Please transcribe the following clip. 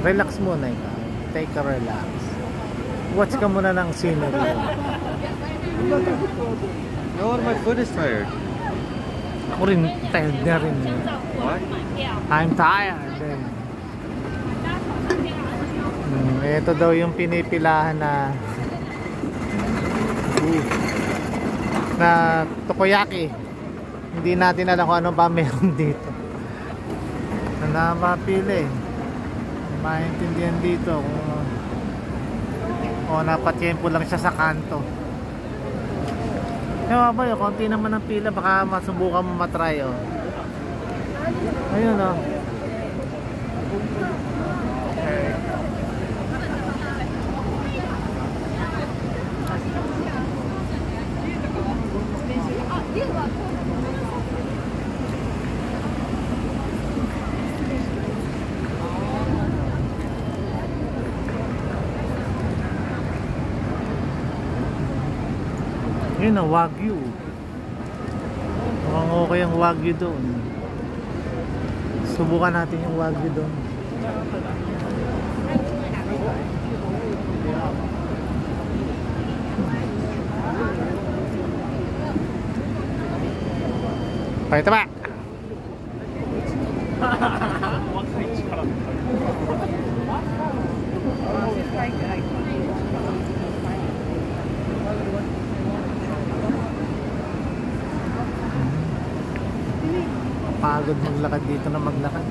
Relax muna ikaw. Take a relax. Watch ka muna ng scenery. No, my foot is tired. Ako rin, tired na rin. What? I'm tired. Ito daw yung pinipilahan na takoyaki. Hindi natin alam kung ano ba meron dito. Na mapili. Maintindihan dito kung napatiyempo lang siya sa kanto. Ewan ba yun, konti naman ang pila, baka masubukan mo matry oh. Ayun oh. Yun ang Wagyu. Mukhang okay ang Wagyu doon. Subukan natin yung Wagyu doon. Pakita ba? Pagod maglakad dito na maglakad.